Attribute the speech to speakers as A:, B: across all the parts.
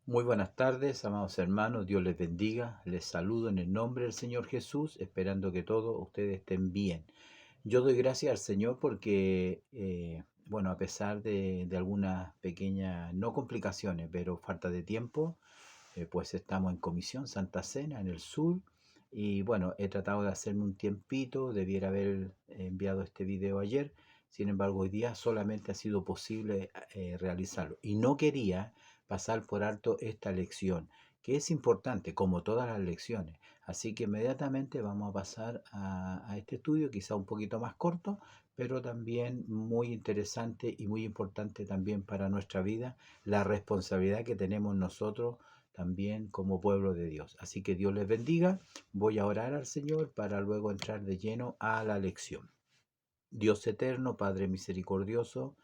A: Muy buenas tardes, amados hermanos, Dios les bendiga. Les saludo en el nombre del Señor Jesús, esperando que todos ustedes estén bien. Yo doy gracias al Señor porque, a pesar de algunas pequeñas, no complicaciones, pero falta de tiempo, pues estamos en Comisión Santa Cena en el sur. Y bueno, he tratado de hacerme un tiempito, debiera haber enviado este video ayer. Sin embargo, hoy día solamente ha sido posible realizarlo. Y no quería pasar por alto esta lección, que es importante, como todas las lecciones. Así que inmediatamente vamos a pasar a este estudio, quizá un poquito más corto, pero también muy interesante y muy importante también para nuestra vida, la responsabilidad que tenemos nosotros también como pueblo de Dios. Así que Dios les bendiga. Voy a orar al Señor para luego entrar de lleno a la lección. Dios eterno, Padre misericordioso,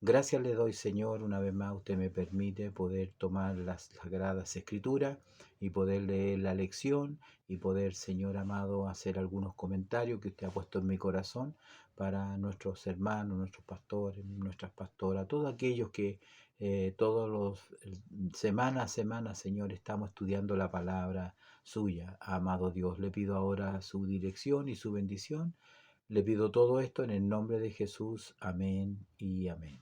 A: gracias le doy, Señor, una vez más usted me permite poder tomar las sagradas escrituras y poder leer la lección y poder, Señor amado, hacer algunos comentarios que usted ha puesto en mi corazón para nuestros hermanos, nuestros pastores, nuestras pastoras, todos aquellos que todos los semana a semana, Señor, estamos estudiando la palabra suya. Amado Dios, le pido ahora su dirección y su bendición. Le pido todo esto en el nombre de Jesús. Amén y amén.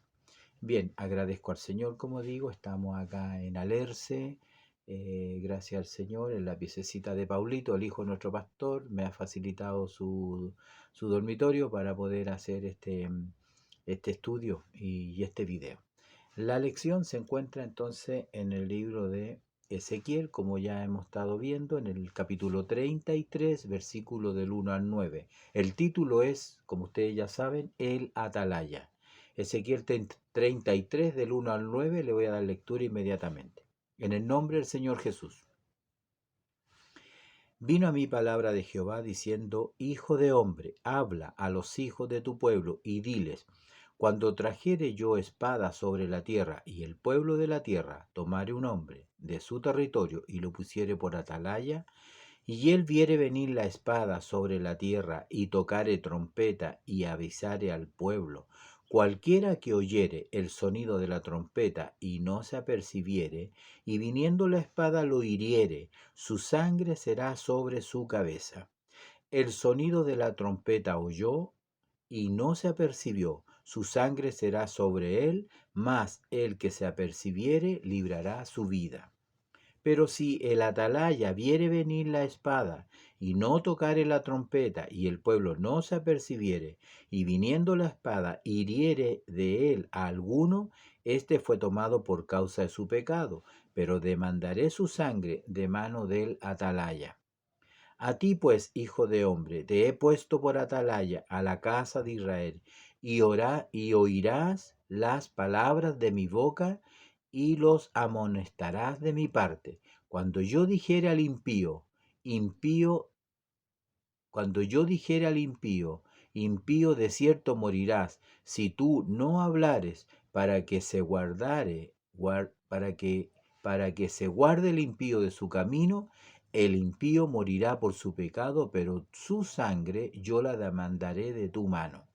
A: Bien, agradezco al Señor, como digo, estamos acá en Alerce, gracias al Señor, en la piececita de Paulito, el hijo de nuestro pastor, me ha facilitado su dormitorio para poder hacer este estudio y este video. La lección se encuentra entonces en el libro de Ezequiel, como ya hemos estado viendo, en el capítulo 33, versículo del 1 al 9. El título es, como ustedes ya saben, el Atalaya. Ezequiel 33 del 1 al 9, le voy a dar lectura inmediatamente. En el nombre del Señor Jesús. Vino a mí palabra de Jehová diciendo, Hijo de hombre, habla a los hijos de tu pueblo y diles, cuando trajere yo espada sobre la tierra y el pueblo de la tierra tomare un hombre de su territorio y lo pusiere por atalaya, y él viere venir la espada sobre la tierra y tocare trompeta y avisare al pueblo, cualquiera que oyere el sonido de la trompeta y no se apercibiere, y viniendo la espada lo hiriere, su sangre será sobre su cabeza. El sonido de la trompeta oyó y no se apercibió, su sangre será sobre él, mas el que se apercibiere librará su vida. Pero si el atalaya viere venir la espada, y no tocare la trompeta, y el pueblo no se apercibiere, y viniendo la espada hiriere de él a alguno, éste fue tomado por causa de su pecado, pero demandaré su sangre de mano del atalaya. A ti pues, hijo de hombre, te he puesto por atalaya a la casa de Israel, y oirás las palabras de mi boca, y los amonestarás de mi parte. Cuando yo dijere al impío, impío, cuando yo dijere al impío, impío de cierto morirás, si tú no hablares para que se guardare, para que se guarde el impío de su camino, el impío morirá por su pecado, pero su sangre yo la demandaré de tu mano.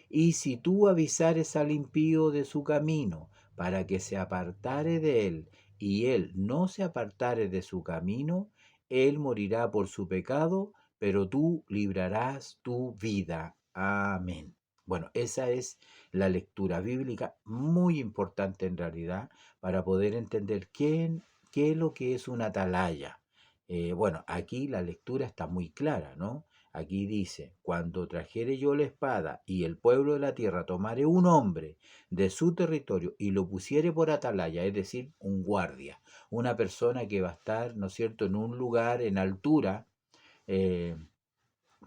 A: Y si tú avisares al impío de su camino, para que se apartare de él, y él no se apartare de su camino, él morirá por su pecado, pero tú librarás tu vida. Amén. Bueno, esa es la lectura bíblica, muy importante en realidad, para poder entender qué es lo que es una atalaya. Aquí la lectura está muy clara, ¿no? Aquí dice, cuando trajere yo la espada y el pueblo de la tierra tomare un hombre de su territorio y lo pusiere por atalaya, es decir, un guardia, una persona que va a estar, ¿no es cierto?, en un lugar en altura, eh,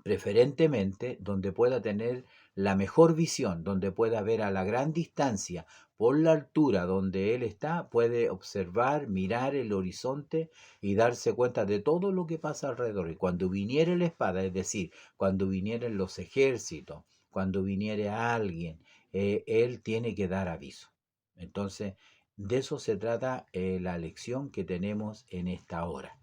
A: preferentemente donde pueda tener la mejor visión, donde pueda ver a la gran distancia, por la altura donde él está, puede observar, mirar el horizonte y darse cuenta de todo lo que pasa alrededor. Y cuando viniere la espada, es decir, cuando vinieren los ejércitos, cuando viniere alguien, él tiene que dar aviso. Entonces, de eso se trata la lección que tenemos en esta hora.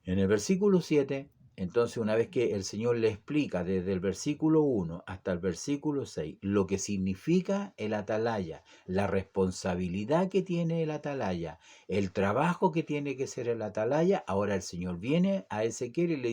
A: En el versículo 7 Entonces, una vez que el Señor le explica desde el versículo 1 hasta el versículo 6 lo que significa el atalaya, la responsabilidad que tiene el atalaya, el trabajo que tiene que hacer el atalaya, ahora el Señor viene a Ezequiel y le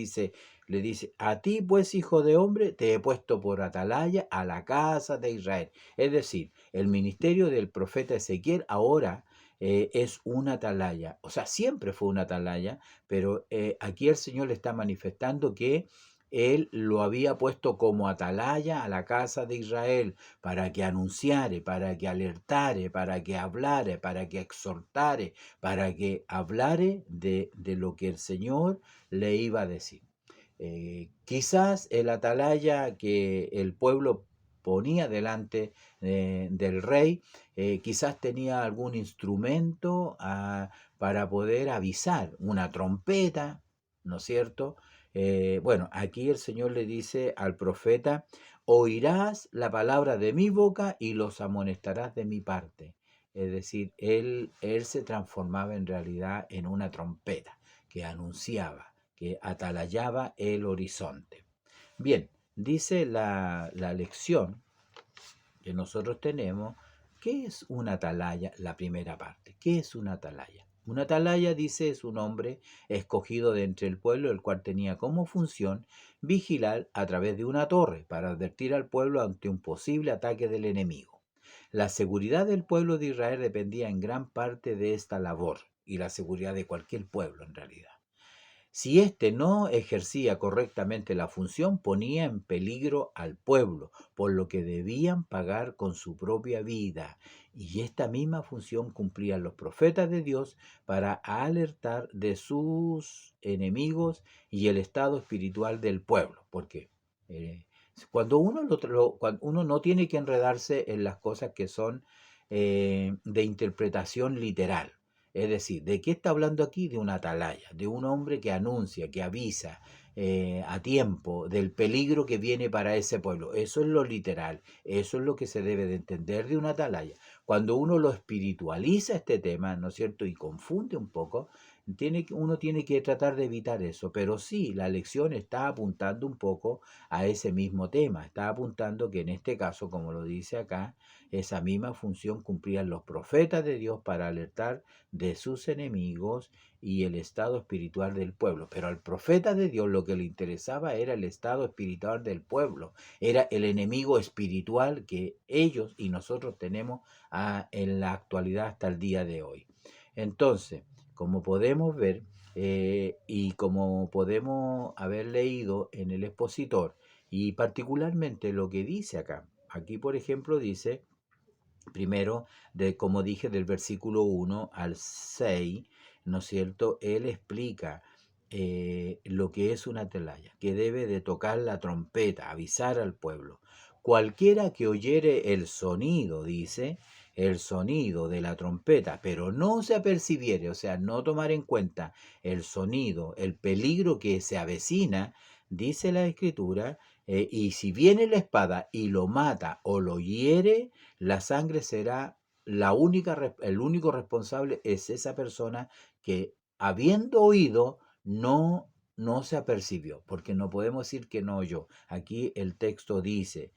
A: dice, a ti pues, hijo de hombre, te he puesto por atalaya a la casa de Israel. Es decir, el ministerio del profeta Ezequiel ahora es una atalaya, o sea, siempre fue una atalaya, pero aquí el Señor le está manifestando que Él lo había puesto como atalaya a la casa de Israel para que anunciare, para que alertare, para que hablare, para que exhortare, para que hablare de lo que el Señor le iba a decir. Quizás el atalaya que el pueblo ponía delante del rey, quizás tenía algún instrumento para poder avisar, una trompeta, ¿no es cierto? Bueno, aquí el Señor le dice al profeta, oirás la palabra de mi boca y los amonestarás de mi parte. Es decir, él se transformaba en realidad en una trompeta que anunciaba, que atalayaba el horizonte. Bien, dice la lección que nosotros tenemos, ¿qué es una atalaya? La primera parte, ¿qué es una atalaya? Una atalaya, dice, es un hombre escogido de entre el pueblo, el cual tenía como función vigilar a través de una torre para advertir al pueblo ante un posible ataque del enemigo. La seguridad del pueblo de Israel dependía en gran parte de esta labor y la seguridad de cualquier pueblo en realidad. Si éste no ejercía correctamente la función, ponía en peligro al pueblo, por lo que debían pagar con su propia vida. Y esta misma función cumplían los profetas de Dios para alertar de sus enemigos y el estado espiritual del pueblo. Porque eh, cuando uno no tiene que enredarse en las cosas que son de interpretación literal. Es decir, ¿de qué está hablando aquí? De una atalaya, de un hombre que anuncia, que avisa a tiempo del peligro que viene para ese pueblo. Eso es lo literal, eso es lo que se debe de entender de una atalaya. Cuando uno lo espiritualiza este tema, ¿no es cierto? Y confunde un poco, uno tiene que tratar de evitar eso. Pero sí, la lección está apuntando un poco a ese mismo tema. Está apuntando que en este caso, como lo dice acá, esa misma función cumplían los profetas de Dios para alertar de sus enemigos y el estado espiritual del pueblo. Pero al profeta de Dios lo que le interesaba era el estado espiritual del pueblo, era el enemigo espiritual que ellos y nosotros tenemos en la actualidad hasta el día de hoy. Entonces, como podemos ver y como podemos haber leído en el expositor, y particularmente lo que dice acá, aquí por ejemplo dice, primero, como dije, del versículo 1 al 6, ¿no es cierto? Él explica lo que es una atalaya, que debe de tocar la trompeta, avisar al pueblo. Cualquiera que oyere el sonido, dice, el sonido de la trompeta, pero no se apercibiere, o sea, no tomar en cuenta el sonido, el peligro que se avecina, dice la escritura, y si viene la espada y lo mata o lo hiere, la sangre será el único responsable es esa persona que habiendo oído no se apercibió, porque no podemos decir que no oyó. Aquí el texto dice,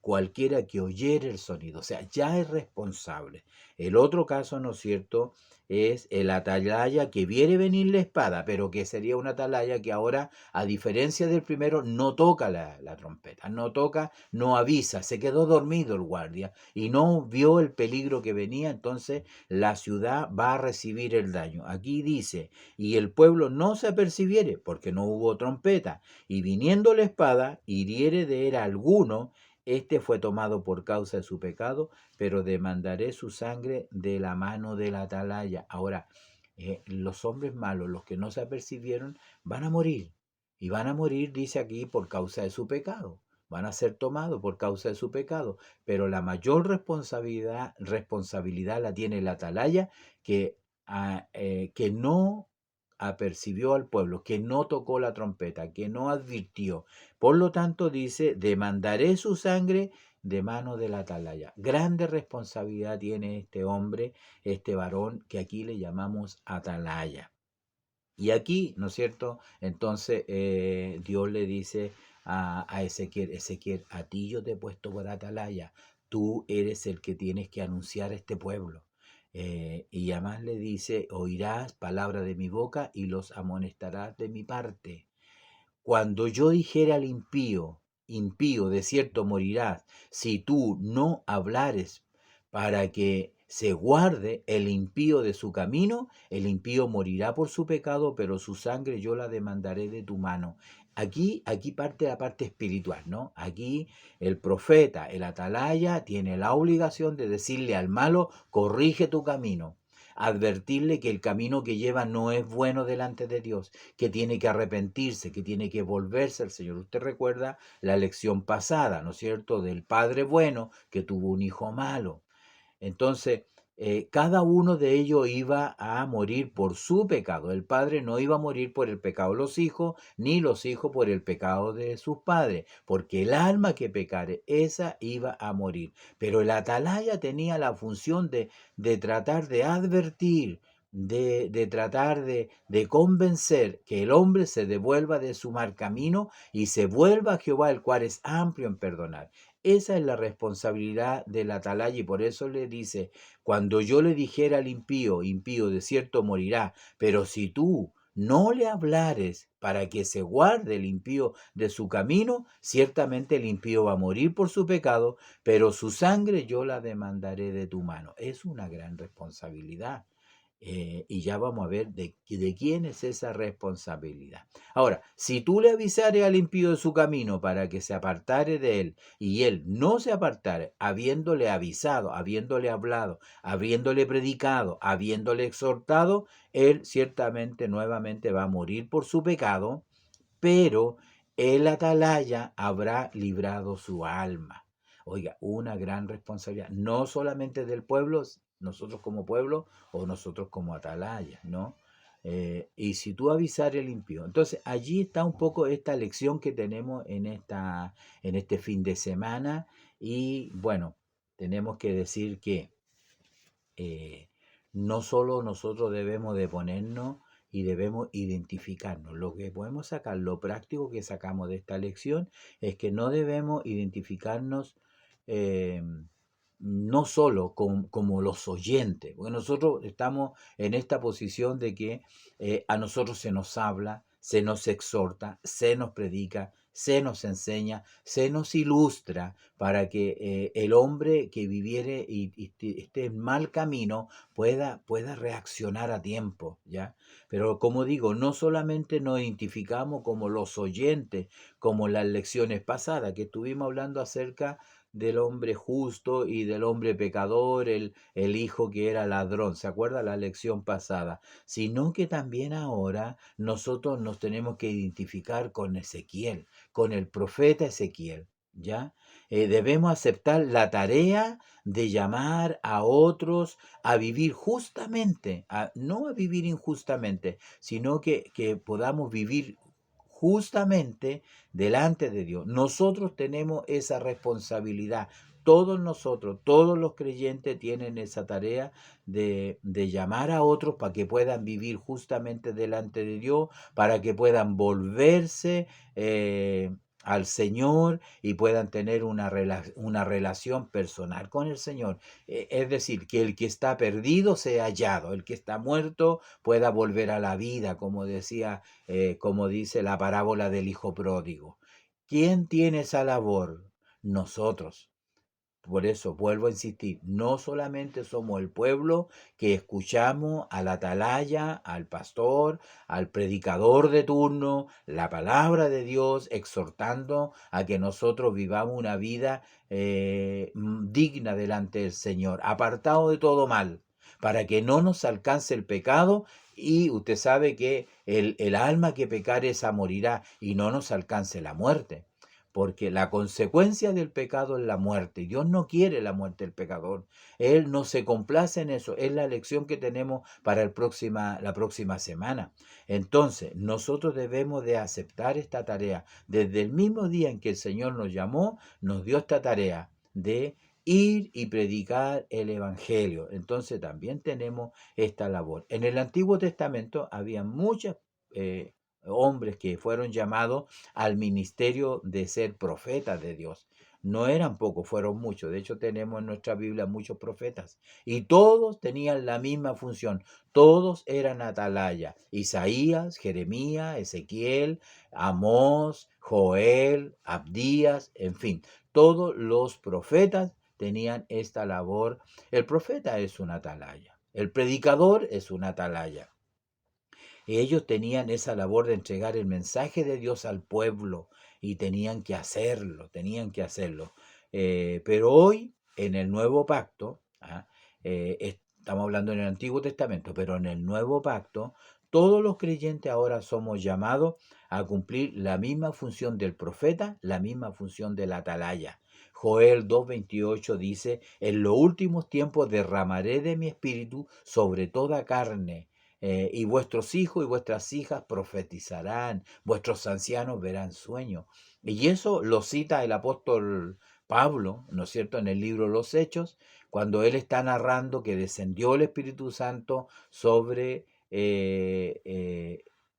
A: cualquiera que oyere el sonido, o sea, ya es responsable. El otro caso, ¿no es cierto?, es el atalaya que viere venir la espada, pero que sería una atalaya que ahora, a diferencia del primero, no toca la trompeta, no toca, no avisa, se quedó dormido el guardia y no vio el peligro que venía, entonces la ciudad va a recibir el daño. Aquí dice, y el pueblo no se apercibiere, porque no hubo trompeta, y viniendo la espada, hiriere de él a alguno, este fue tomado por causa de su pecado, pero demandaré su sangre de la mano de la atalaya. Ahora, los hombres malos, los que no se apercibieron, van a morir. Y van a morir, dice aquí, por causa de su pecado. Van a ser tomados por causa de su pecado. Pero la mayor responsabilidad la tiene la atalaya que no apercibió al pueblo, que no tocó la trompeta, que no advirtió. Por lo tanto, dice, demandaré su sangre de mano de la atalaya. Grande responsabilidad tiene este hombre, este varón, que aquí le llamamos atalaya. Y aquí, ¿no es cierto? Entonces Dios le dice a Ezequiel, Ezequiel, a ti yo te he puesto por atalaya, tú eres el que tienes que anunciar a este pueblo. Y además le dice, oirás palabra de mi boca y los amonestarás de mi parte. Cuando yo dijera al impío, impío, de cierto morirás, si tú no hablares para que se guarde el impío de su camino, el impío morirá por su pecado, pero su sangre yo la demandaré de tu mano. Aquí parte la parte espiritual, ¿no? Aquí el profeta, el atalaya, tiene la obligación de decirle al malo, corrige tu camino, advertirle que el camino que lleva no es bueno delante de Dios, que tiene que arrepentirse, que tiene que volverse al Señor. Usted recuerda la lección pasada, ¿no es cierto?, del padre bueno que tuvo un hijo malo. Entonces, cada uno de ellos iba a morir por su pecado. El padre no iba a morir por el pecado de los hijos, ni los hijos por el pecado de sus padres, porque el alma que pecare, esa iba a morir. Pero el atalaya tenía la función de tratar de advertir, de tratar de convencer que el hombre se devuelva de su mal camino y se vuelva a Jehová, el cual es amplio en perdonar. Esa es la responsabilidad del atalaya y por eso le dice, cuando yo le dijera al impío, impío de cierto morirá, pero si tú no le hablares para que se guarde el impío de su camino, ciertamente el impío va a morir por su pecado, pero su sangre yo la demandaré de tu mano. Es una gran responsabilidad. Y ya vamos a ver de quién es esa responsabilidad. Ahora, si tú le avisares al impío de su camino para que se apartare de él, y él no se apartare, habiéndole avisado, habiéndole hablado, habiéndole predicado, habiéndole exhortado, él ciertamente nuevamente va a morir por su pecado, pero el atalaya habrá librado su alma. Oiga, una gran responsabilidad, no solamente del pueblo, nosotros como pueblo o nosotros como atalaya, ¿no? Y si tú avisar el impío. Entonces, allí está un poco esta lección que tenemos en este fin de semana. Y bueno, tenemos que decir que no solo nosotros debemos de ponernos y debemos identificarnos. Lo que podemos sacar, lo práctico que sacamos de esta lección es que no debemos identificarnos eh, no solo como los oyentes, porque nosotros estamos en esta posición de que a nosotros se nos habla, se nos exhorta, se nos predica, se nos enseña, se nos ilustra para que el hombre que viviere y esté en mal camino pueda reaccionar a tiempo, ¿ya? Pero como digo, no solamente nos identificamos como los oyentes, como las lecciones pasadas, que estuvimos hablando acerca del hombre justo y del hombre pecador, el hijo que era ladrón, ¿se acuerda la lección pasada? Sino que también ahora nosotros nos tenemos que identificar con Ezequiel, con el profeta Ezequiel, ¿ya? Debemos aceptar la tarea de llamar a otros a vivir justamente, no a vivir injustamente, sino que podamos vivir justamente delante de Dios. Nosotros tenemos esa responsabilidad. Todos nosotros, todos los creyentes tienen esa tarea de llamar a otros para que puedan vivir justamente delante de Dios, para que puedan volverse al Señor y puedan tener una relación personal con el Señor. Es decir, que el que está perdido sea hallado, el que está muerto pueda volver a la vida, como dice la parábola del hijo pródigo. ¿Quién tiene esa labor? Nosotros. Por eso vuelvo a insistir, no solamente somos el pueblo que escuchamos al atalaya, al pastor, al predicador de turno, la palabra de Dios, exhortando a que nosotros vivamos una vida digna delante del Señor, apartado de todo mal, para que no nos alcance el pecado. Y usted sabe que el alma que pecare esa morirá y no nos alcance la muerte. Porque la consecuencia del pecado es la muerte. Dios no quiere la muerte del pecador. Él no se complace en eso. Es la lección que tenemos para la próxima semana. Entonces, nosotros debemos de aceptar esta tarea. Desde el mismo día en que el Señor nos llamó, nos dio esta tarea de ir y predicar el Evangelio. Entonces también tenemos esta labor. En el Antiguo Testamento había muchas hombres que fueron llamados al ministerio de ser profetas de Dios. No eran pocos, fueron muchos. De hecho, tenemos en nuestra Biblia muchos profetas. Y todos tenían la misma función. Todos eran atalaya. Isaías, Jeremías, Ezequiel, Amós, Joel, Abdías, en fin. Todos los profetas tenían esta labor. El profeta es una atalaya. El predicador es una atalaya. Ellos tenían esa labor de entregar el mensaje de Dios al pueblo y tenían que hacerlo, tenían que hacerlo. Pero hoy, en el nuevo pacto, estamos hablando en el Antiguo Testamento, pero en el nuevo pacto, todos los creyentes ahora somos llamados a cumplir la misma función del profeta, la misma función del atalaya. Joel 2:28 dice, en los últimos tiempos derramaré de mi espíritu sobre toda carne. Y vuestros hijos y vuestras hijas profetizarán, vuestros ancianos verán sueños. Y eso lo cita el apóstol Pablo, ¿no es cierto?, en el libro Los Hechos, cuando él está narrando que descendió el Espíritu Santo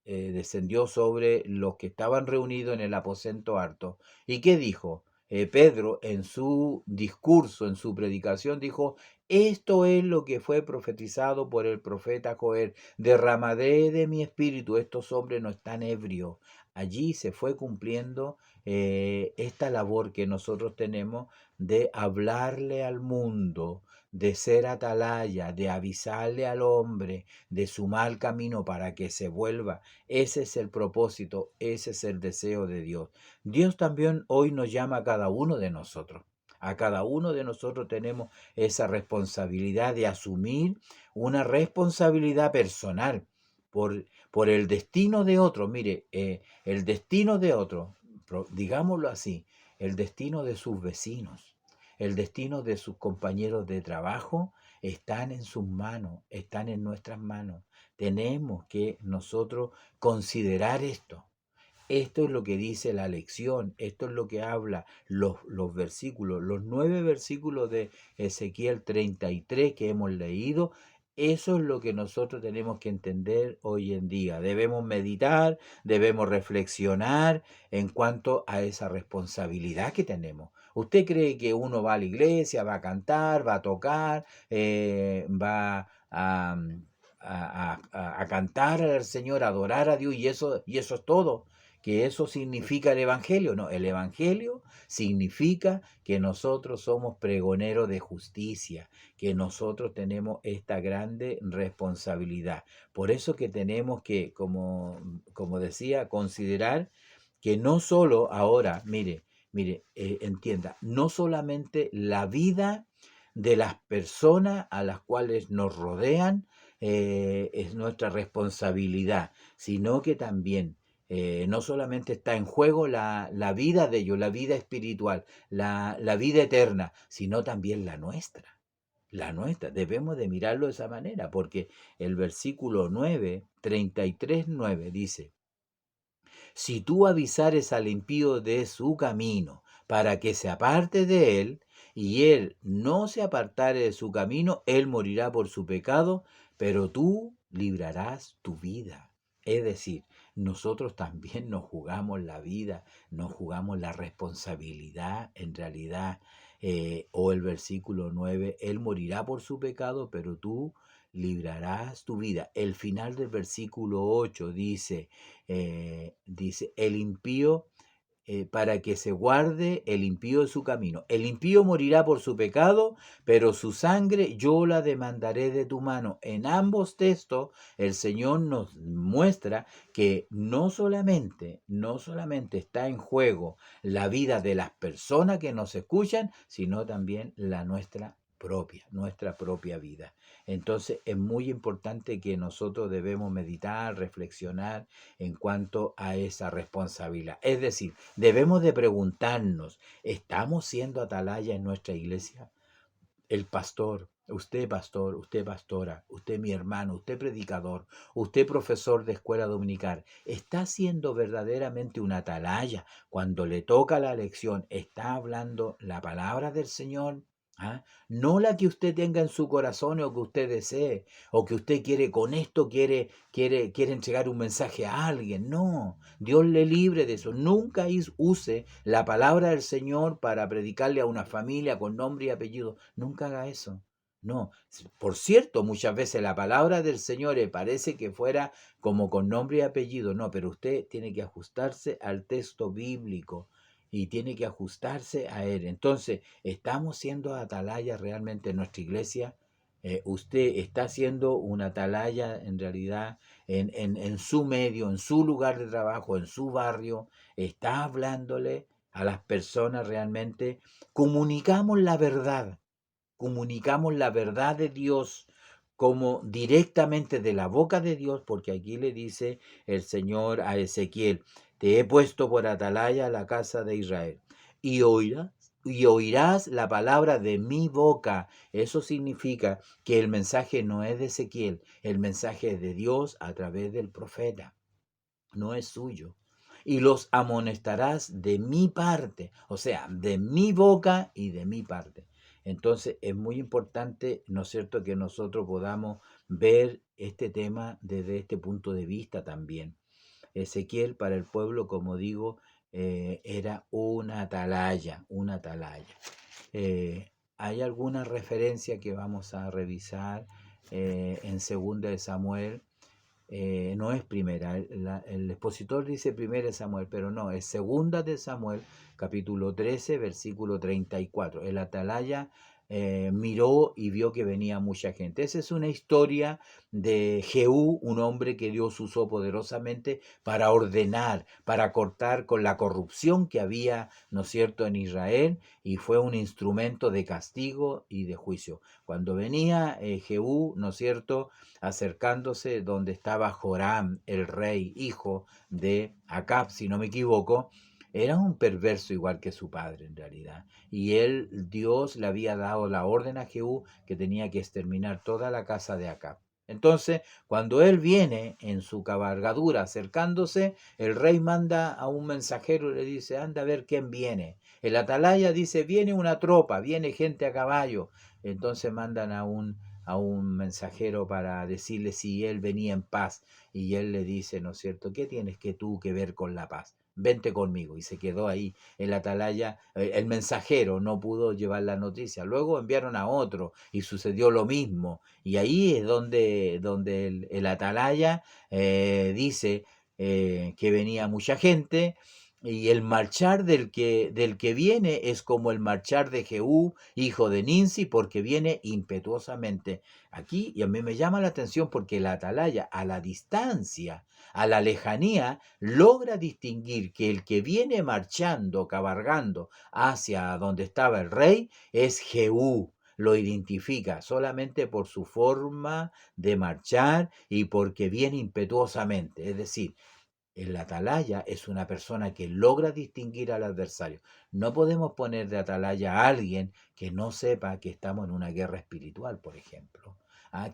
A: descendió sobre los que estaban reunidos en el aposento alto. ¿Y qué dijo? Pedro en su discurso, en su predicación, dijo, esto es lo que fue profetizado por el profeta Joel, derramaré de mi espíritu, estos hombres no están ebrios. Allí se fue cumpliendo esta labor que nosotros tenemos de hablarle al mundo, de ser atalaya, de avisarle al hombre de su mal camino para que se vuelva. Ese es el propósito, ese es el deseo de Dios. Dios también hoy nos llama a cada uno de nosotros. A cada uno de nosotros tenemos esa responsabilidad de asumir una responsabilidad personal por el destino de otro. Mire, el destino de otro, digámoslo así, el destino de sus vecinos, el destino de sus compañeros de trabajo, están en sus manos, están en nuestras manos. Tenemos que nosotros considerar esto. Esto es lo que dice la lección, esto es lo que habla los versículos, los 9 versículos de Ezequiel 33 que hemos leído. Eso es lo que nosotros tenemos que entender hoy en día. Debemos meditar, debemos reflexionar en cuanto a esa responsabilidad que tenemos. ¿Usted cree que uno va a la iglesia, va a cantar, va a tocar, va a cantar al Señor, a adorar a Dios y eso es todo? ¿Que eso significa el Evangelio? No, el Evangelio significa que nosotros somos pregoneros de justicia, que nosotros tenemos esta grande responsabilidad. Por eso que tenemos que, como decía, considerar que no solo ahora, mire, entienda, no solamente la vida de las personas a las cuales nos rodean es nuestra responsabilidad, sino que también no solamente está en juego la vida de ellos, la vida espiritual, la vida eterna, sino también la nuestra. La nuestra, debemos de mirarlo de esa manera, porque el versículo 9, 33:9 dice, si tú avisares al impío de su camino para que se aparte de él, y él no se apartare de su camino, él morirá por su pecado, pero tú librarás tu vida. Es decir, nosotros también nos jugamos la vida, nos jugamos la responsabilidad en realidad. O el versículo 9, él morirá por su pecado, pero tú librarás tu vida. El final del versículo 8 dice, el impío, para que se guarde el impío de su camino. El impío morirá por su pecado, pero su sangre yo la demandaré de tu mano. En ambos textos el Señor nos muestra que no solamente está en juego la vida de las personas que nos escuchan, sino también la nuestra propia vida. Entonces es muy importante que nosotros debemos meditar, reflexionar en cuanto a esa responsabilidad. Es decir, debemos de preguntarnos, ¿estamos siendo atalaya en nuestra iglesia? El pastor, usted pastora, usted mi hermano, usted predicador, usted profesor de escuela dominical, ¿está siendo verdaderamente una atalaya cuando le toca la lección? ¿Está hablando la palabra del Señor? ¿Ah? No la que usted tenga en su corazón o que usted desee, o que usted quiere con esto, quiere entregar un mensaje a alguien. No, Dios le libre de eso. Nunca use la palabra del Señor para predicarle a una familia con nombre y apellido. Nunca haga eso. No, por cierto, muchas veces la palabra del Señor parece que fuera como con nombre y apellido. No, pero usted tiene que ajustarse al texto bíblico y tiene que ajustarse a él. Entonces, ¿estamos siendo atalaya realmente en nuestra iglesia? ¿Usted está siendo una atalaya en realidad en su medio, en su lugar de trabajo, en su barrio? ¿Está hablándole a las personas realmente? Comunicamos la verdad de Dios como directamente de la boca de Dios, porque aquí le dice el Señor a Ezequiel: te he puesto por atalaya a la casa de Israel, y oirás la palabra de mi boca. Eso significa que el mensaje no es de Ezequiel, el mensaje es de Dios a través del profeta, no es suyo. Y los amonestarás de mi parte, o sea, de mi boca y de mi parte. Entonces es muy importante, ¿no es cierto?, que nosotros podamos ver este tema desde este punto de vista también. Ezequiel para el pueblo, como digo, era una atalaya, una atalaya. Hay alguna referencia que vamos a revisar en segunda de Samuel. No es primera, el expositor dice primera de Samuel, pero no, es segunda de Samuel, capítulo 13, versículo 34. El atalaya miró y vio que venía mucha gente. Esa es una historia de Jehú, un hombre que Dios usó poderosamente para ordenar, para cortar con la corrupción que había, ¿no es cierto?, en Israel, y fue un instrumento de castigo y de juicio. Cuando venía Jehú, ¿no es cierto?, acercándose donde estaba Joram, el rey, hijo de Acab, si no me equivoco, era un perverso igual que su padre en realidad. Y Dios le había dado la orden a Jehú que tenía que exterminar toda la casa de Acab. Entonces, cuando él viene en su cabalgadura acercándose, el rey manda a un mensajero y le dice: anda a ver quién viene. El atalaya dice: viene una tropa, viene gente a caballo. Entonces mandan a un mensajero para decirle si él venía en paz, y él le dice, ¿no es cierto?, ¿qué tienes tú que ver con la paz? Vente conmigo. Y se quedó ahí el atalaya, el mensajero no pudo llevar la noticia. Luego enviaron a otro y sucedió lo mismo. Y ahí es donde el atalaya dice que venía mucha gente, y el marchar del que viene es como el marchar de Jehú, hijo de Ninsi, porque viene impetuosamente. Aquí, y a mí me llama la atención porque la atalaya, a la distancia, a la lejanía, logra distinguir que el que viene marchando, cabalgando hacia donde estaba el rey, es Jehú. Lo identifica solamente por su forma de marchar y porque viene impetuosamente. Es decir, el atalaya es una persona que logra distinguir al adversario. No podemos poner de atalaya a alguien que no sepa que estamos en una guerra espiritual, por ejemplo.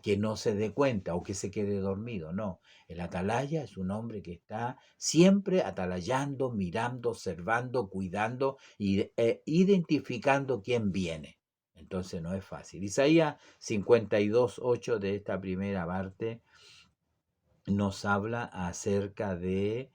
A: Que no se dé cuenta o que se quede dormido. No, el atalaya es un hombre que está siempre atalayando, mirando, observando, cuidando e identificando quién viene. Entonces no es fácil. Isaías 52:8 de esta primera parte nos habla acerca de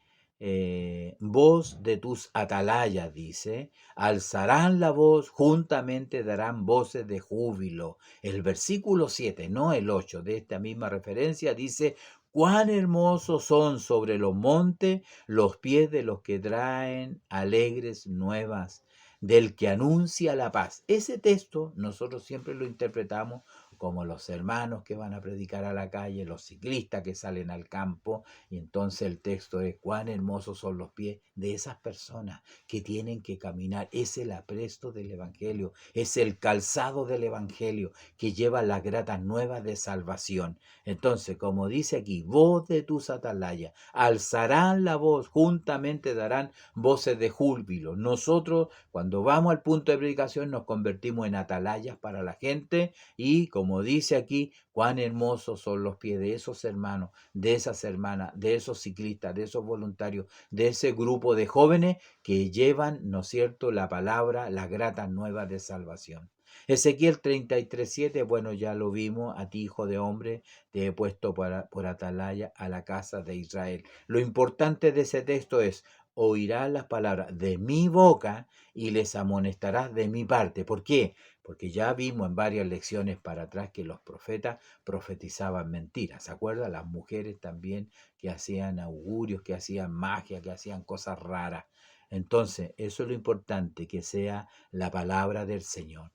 A: voz de tus atalayas, dice: alzarán la voz, juntamente darán voces de júbilo. El versículo 7, no el 8, de esta misma referencia dice: cuán hermosos son sobre los montes los pies de los que traen alegres nuevas, del que anuncia la paz. Ese texto nosotros siempre lo interpretamos como los hermanos que van a predicar a la calle, los ciclistas que salen al campo, y entonces el texto es: cuán hermosos son los pies de esas personas que tienen que caminar. Es el apresto del Evangelio, es el calzado del Evangelio que lleva las gratas nuevas de salvación. Entonces, como dice aquí, voz de tus atalayas, alzarán la voz, juntamente darán voces de júbilo. Nosotros, cuando vamos al punto de predicación, nos convertimos en atalayas para la gente, y como dice aquí, cuán hermosos son los pies de esos hermanos, de esas hermanas, de esos ciclistas, de esos voluntarios, de ese grupo de jóvenes que llevan, ¿no es cierto?, la palabra, las gratas nuevas de salvación. Ezequiel 33:7, bueno, ya lo vimos, a ti, hijo de hombre, te he puesto por atalaya a la casa de Israel. Lo importante de ese texto es, oirás las palabras de mi boca y les amonestarás de mi parte. ¿Por qué? Porque ya vimos en varias lecciones para atrás que los profetas profetizaban mentiras. ¿Se acuerdan? Las mujeres también que hacían augurios, que hacían magia, que hacían cosas raras. Entonces, eso es lo importante, que sea la palabra del Señor,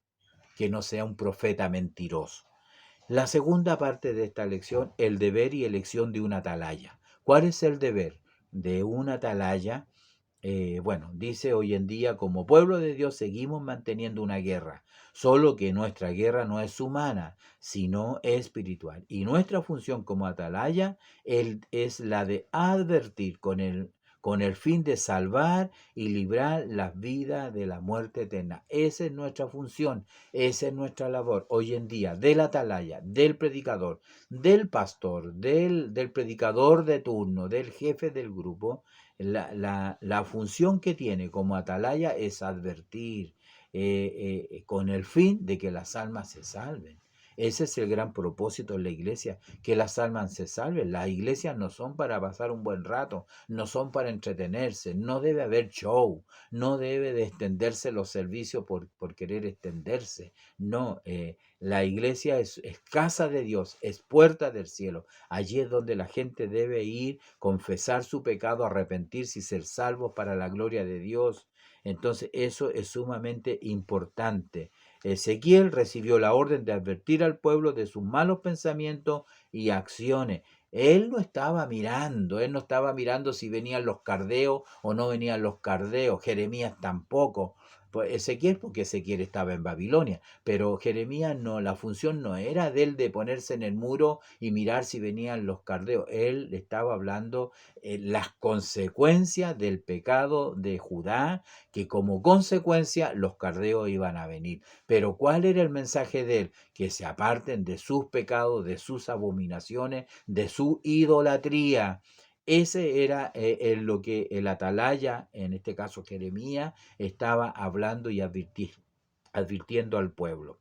A: que no sea un profeta mentiroso. La segunda parte de esta lección, el deber y elección de una atalaya. ¿Cuál es el deber de una atalaya? Bueno, dice hoy en día, como pueblo de Dios seguimos manteniendo una guerra, solo que nuestra guerra no es humana, sino espiritual. Y nuestra función como atalaya es la de advertir con el fin de salvar y librar las vidas de la muerte eterna. Esa es nuestra función, esa es nuestra labor hoy en día, del atalaya, del predicador, del pastor, del predicador de turno, del jefe del grupo. La función que tiene como atalaya es advertir, con el fin de que las almas se salven. Ese es el gran propósito de la iglesia, que las almas se salven. Las iglesias no son para pasar un buen rato, no son para entretenerse, no debe haber show, no debe de extenderse los servicios por querer extenderse. No, la iglesia es casa de Dios, es puerta del cielo. Allí es donde la gente debe ir, confesar su pecado, arrepentirse y ser salvos para la gloria de Dios. Entonces eso es sumamente importante. Ezequiel recibió la orden de advertir al pueblo de sus malos pensamientos y acciones. Él no estaba mirando si venían los cardeos o no venían los cardeos. Jeremías tampoco. Pues Ezequiel, porque Ezequiel estaba en Babilonia, pero Jeremías no, la función no era de él de ponerse en el muro y mirar si venían los cardeos. Él estaba hablando las consecuencias del pecado de Judá, que como consecuencia los cardeos iban a venir. Pero ¿cuál era el mensaje de él? Que se aparten de sus pecados, de sus abominaciones, de su idolatría. Ese era lo que el atalaya, en este caso Jeremías, estaba hablando y advirtiendo al pueblo.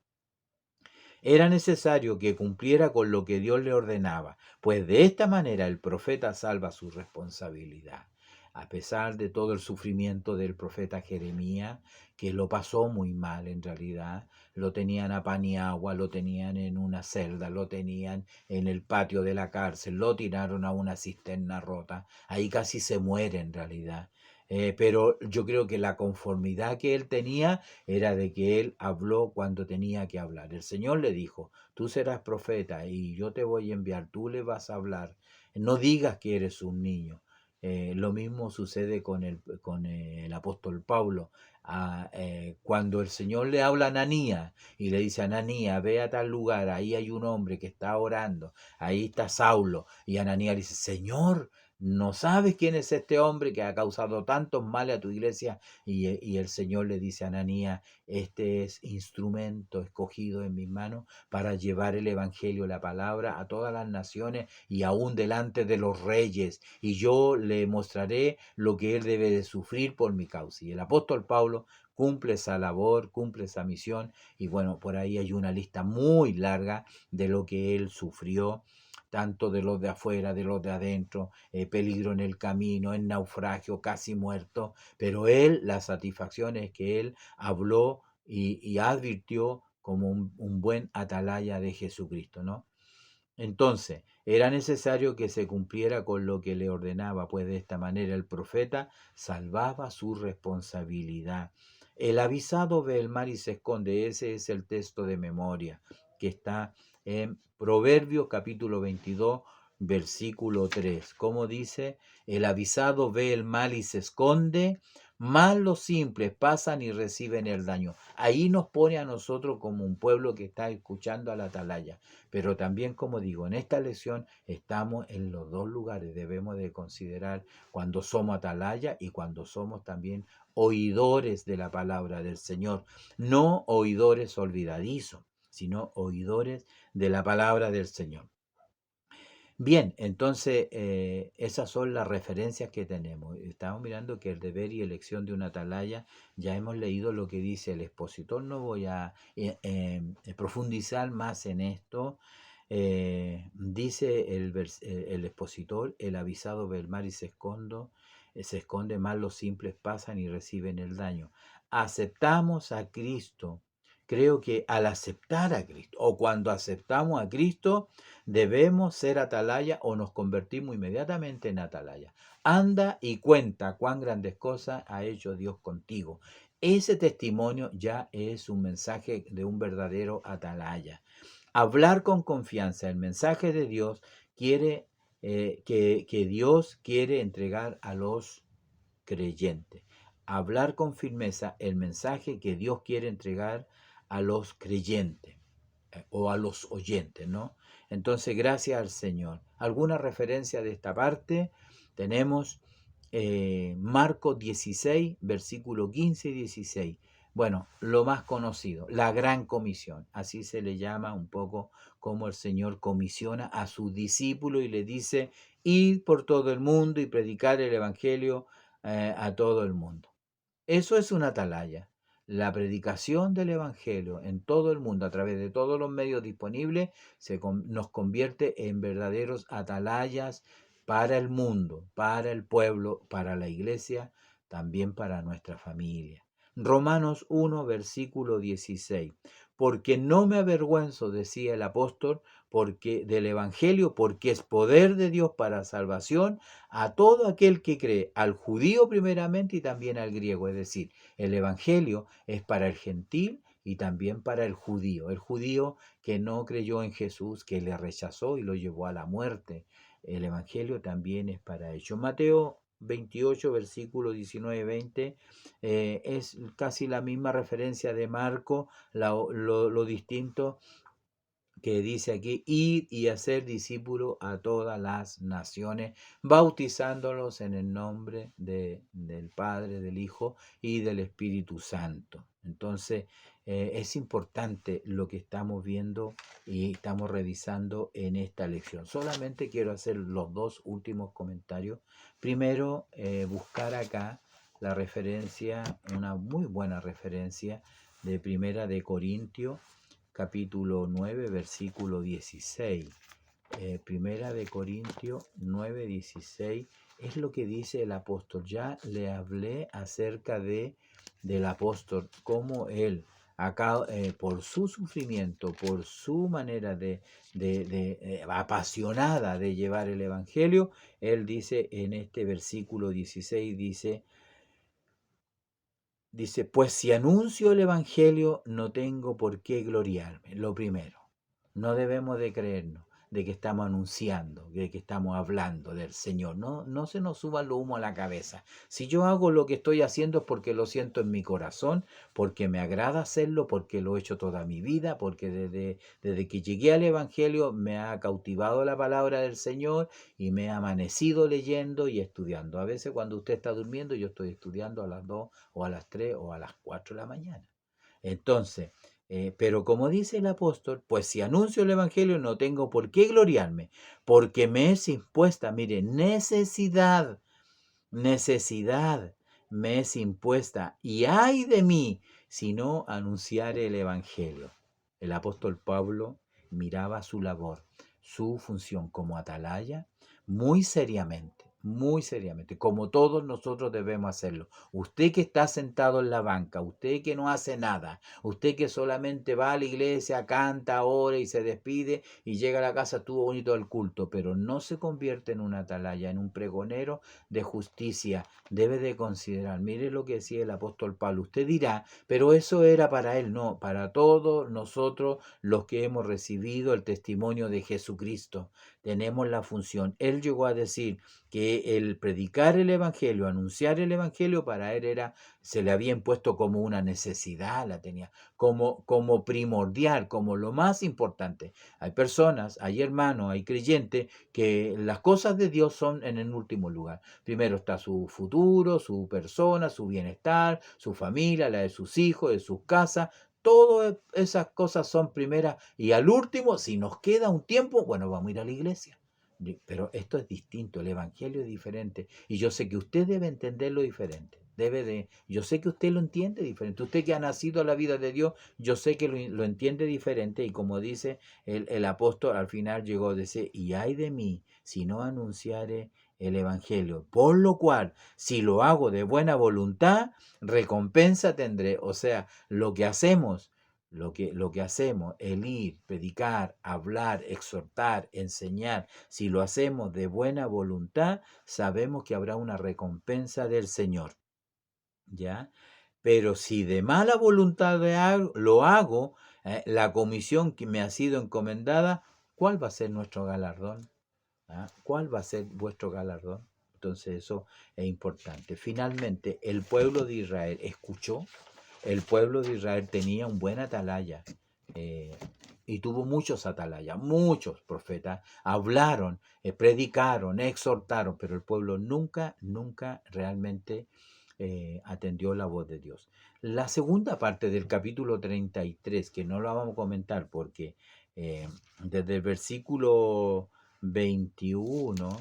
A: Era necesario que cumpliera con lo que Dios le ordenaba, pues de esta manera el profeta salva su responsabilidad. A pesar de todo el sufrimiento del profeta Jeremías, que lo pasó muy mal en realidad, lo tenían a pan y agua, lo tenían en una celda, lo tenían en el patio de la cárcel, lo tiraron a una cisterna rota, ahí casi se muere en realidad. Pero yo creo que la conformidad que él tenía era de que él habló cuando tenía que hablar. El Señor le dijo, tú serás profeta y yo te voy a enviar, tú le vas a hablar. No digas que eres un niño. Lo mismo sucede con el apóstol Pablo. Cuando el Señor le habla a Ananías y le dice, Ananías, ve a tal lugar, ahí hay un hombre que está orando, ahí está Saulo. Y Ananías dice, Señor, ¿no sabes quién es este hombre que ha causado tantos males a tu iglesia? Y el Señor le dice a Ananías, este es instrumento escogido en mis manos para llevar el Evangelio, la palabra, a todas las naciones y aún delante de los reyes. Y yo le mostraré lo que él debe de sufrir por mi causa. Y el apóstol Pablo cumple esa labor, cumple esa misión. Y bueno, por ahí hay una lista muy larga de lo que él sufrió, tanto de los de afuera, de los de adentro, peligro en el camino, en naufragio, casi muerto, pero él, la satisfacción es que él habló y advirtió como un buen atalaya de Jesucristo, ¿no? Entonces, era necesario que se cumpliera con lo que le ordenaba, pues de esta manera el profeta salvaba su responsabilidad. El avisado ve el mal y se esconde. Ese es el texto de memoria que está en Proverbios capítulo 22, versículo 3. Como dice, el avisado ve el mal y se esconde, mas los simples pasan y reciben el daño. Ahí nos pone a nosotros como un pueblo que está escuchando a la atalaya. Pero también, como digo, en esta lección estamos en los dos lugares. Debemos de considerar cuando somos atalaya y cuando somos también oidores de la palabra del Señor. No oidores olvidadizos, sino oidores de la palabra del Señor. Bien, entonces esas son las referencias que tenemos. Estamos mirando que el deber y elección de una atalaya, ya hemos leído lo que dice el expositor, no voy a profundizar más en esto. Dice el expositor, el avisado ve el mal y se esconde, más los simples pasan y reciben el daño. Aceptamos a Cristo. Creo que al aceptar a Cristo, o cuando aceptamos a Cristo, debemos ser atalaya o nos convertimos inmediatamente en atalaya. Anda y cuenta cuán grandes cosas ha hecho Dios contigo. Ese testimonio ya es un mensaje de un verdadero atalaya. Hablar con confianza el mensaje de Dios quiere que Dios quiere entregar a los creyentes. Hablar con firmeza el mensaje que Dios quiere entregar a los creyentes o a los oyentes, ¿no? Entonces, gracias al Señor. ¿Alguna referencia de esta parte? Tenemos Marcos 16, versículo 15 y 16. Bueno, lo más conocido, la gran comisión. Así se le llama un poco como el Señor comisiona a sus discípulos y le dice, ir por todo el mundo y predicar el Evangelio a todo el mundo. Eso es una atalaya. La predicación del Evangelio en todo el mundo, a través de todos los medios disponibles, nos convierte en verdaderos atalayas para el mundo, para el pueblo, para la iglesia, también para nuestra familia. Romanos 1, versículo 16. Porque no me avergüenzo, decía el apóstol, porque del Evangelio, porque es poder de Dios para salvación a todo aquel que cree, al judío primeramente y también al griego. Es decir, el Evangelio es para el gentil y también para el judío que no creyó en Jesús, que le rechazó y lo llevó a la muerte. El Evangelio también es para ellos. Mateo 28, versículo 19-20, es casi la misma referencia de Marco, lo distinto que dice aquí, ir y hacer discípulos a todas las naciones, bautizándolos en el nombre del Padre, del Hijo y del Espíritu Santo. Entonces, es importante lo que estamos viendo y estamos revisando en esta lección. Solamente quiero hacer los dos últimos comentarios. Primero, buscar acá la referencia, una muy buena referencia de Primera de Corintios, capítulo 9, versículo 16. Primera de Corintios 9, 16 es lo que dice el apóstol. Ya le hablé acerca del apóstol, cómo él, acá, por su sufrimiento, por su manera apasionada de llevar el evangelio, él dice en este versículo 16, dice, pues si anuncio el Evangelio no tengo por qué gloriarme. Lo primero, no debemos de creernos de que estamos anunciando, de que estamos hablando del Señor. No, no se nos suba lo humo a la cabeza. Si yo hago lo que estoy haciendo es porque lo siento en mi corazón, porque me agrada hacerlo, porque lo he hecho toda mi vida, porque desde que llegué al Evangelio me ha cautivado la palabra del Señor y me he amanecido leyendo y estudiando. A veces cuando usted está durmiendo, yo estoy estudiando a las 2 o a las 3 o a las 4 de la mañana. Entonces, pero como dice el apóstol, pues si anuncio el Evangelio no tengo por qué gloriarme, porque me es impuesta, mire, necesidad me es impuesta, y ay de mí si no anunciare el Evangelio. El apóstol Pablo miraba su labor, su función como atalaya, muy seriamente, como todos nosotros debemos hacerlo. Usted que está sentado en la banca, usted que no hace nada, usted que solamente va a la iglesia, canta, ora y se despide y llega a la casa, estuvo bonito el culto, pero no se convierte en un atalaya, en un pregonero de justicia. Debe de considerar, mire lo que decía el apóstol Pablo. Usted dirá, pero eso era para él, no, para todos nosotros los que hemos recibido el testimonio de Jesucristo. Tenemos la función. Él llegó a decir que el predicar el Evangelio, anunciar el Evangelio, para él se le había impuesto como una necesidad, la tenía, como primordial, como lo más importante. Hay personas, hay hermanos, hay creyentes que las cosas de Dios son en el último lugar. Primero está su futuro, su persona, su bienestar, su familia, la de sus hijos, de sus casas. Todas esas cosas son primeras y al último, si nos queda un tiempo, bueno, vamos a ir a la iglesia. Pero esto es distinto, el Evangelio es diferente. Y yo sé que usted debe entenderlo diferente. Yo sé que usted lo entiende diferente. Usted que ha nacido a la vida de Dios, yo sé que lo entiende diferente. Y como dice el apóstol, al final llegó a decir, y ay de mí, si no anunciare el Evangelio. Por lo cual, si lo hago de buena voluntad, recompensa tendré. O sea, lo que hacemos, el ir, predicar, hablar, exhortar, enseñar, si lo hacemos de buena voluntad, sabemos que habrá una recompensa del Señor, ¿ya? Pero si de mala voluntad lo hago, la comisión que me ha sido encomendada, ¿cuál va a ser nuestro galardón? ¿Ah? ¿Cuál va a ser vuestro galardón? Entonces eso es importante. Finalmente, el pueblo de Israel escuchó. El pueblo de Israel tenía un buen atalaya, eh, y tuvo muchos atalayas, muchos profetas, hablaron, predicaron, exhortaron, pero el pueblo nunca, nunca realmente atendió la voz de Dios. La segunda parte del capítulo 33, que no la vamos a comentar porque desde el versículo 21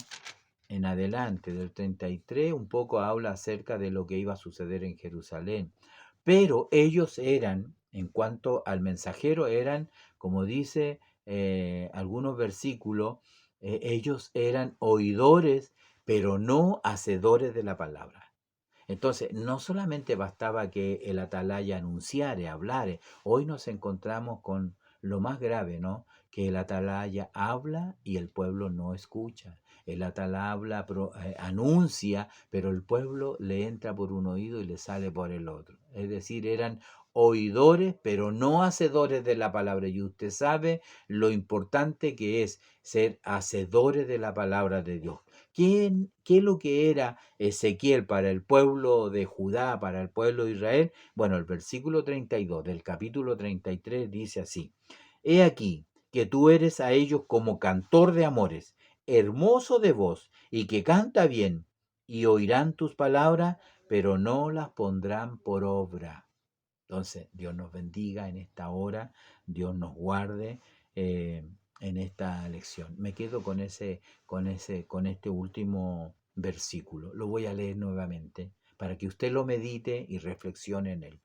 A: en adelante, del 33, un poco habla acerca de lo que iba a suceder en Jerusalén. Pero ellos eran, en cuanto al mensajero, eran, como dice algunos versículos, ellos eran oidores, pero no hacedores de la palabra. Entonces, no solamente bastaba que el atalaya anunciare, hablare. Hoy nos encontramos con lo más grave, ¿no? Que el atalaya habla y el pueblo no escucha. El atalaya anuncia, pero el pueblo le entra por un oído y le sale por el otro. Es decir, eran oidores, pero no hacedores de la palabra. Y usted sabe lo importante que es ser hacedores de la palabra de Dios. ¿Qué es lo que era Ezequiel para el pueblo de Judá, para el pueblo de Israel? Bueno, el versículo 32 del capítulo 33 dice así: He aquí que tú eres a ellos como cantor de amores, hermoso de voz y que canta bien, y oirán tus palabras, pero no las pondrán por obra. Entonces, Dios nos bendiga en esta hora, Dios nos guarde eh, en esta lección. Me quedo con este último versículo. Lo voy a leer nuevamente para que usted lo medite y reflexione en él.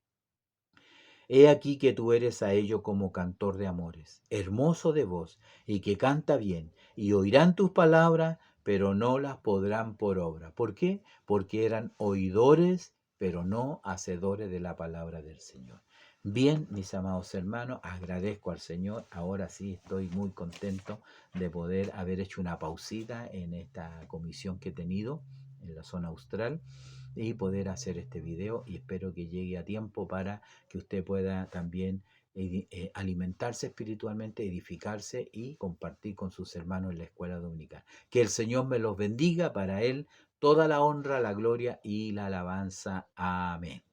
A: He aquí que tú eres a ello como cantor de amores, hermoso de voz, y que canta bien, y oirán tus palabras, pero no las podrán por obra. ¿Por qué? Porque eran oidores, pero no hacedores de la palabra del Señor. Bien, mis amados hermanos, agradezco al Señor. Ahora sí estoy muy contento de poder haber hecho una pausita en esta comisión que he tenido en la zona austral y poder hacer este video, y espero que llegue a tiempo para que usted pueda también alimentarse espiritualmente, edificarse y compartir con sus hermanos en la escuela dominical. Que el Señor me los bendiga, para Él toda la honra, la gloria y la alabanza. Amén.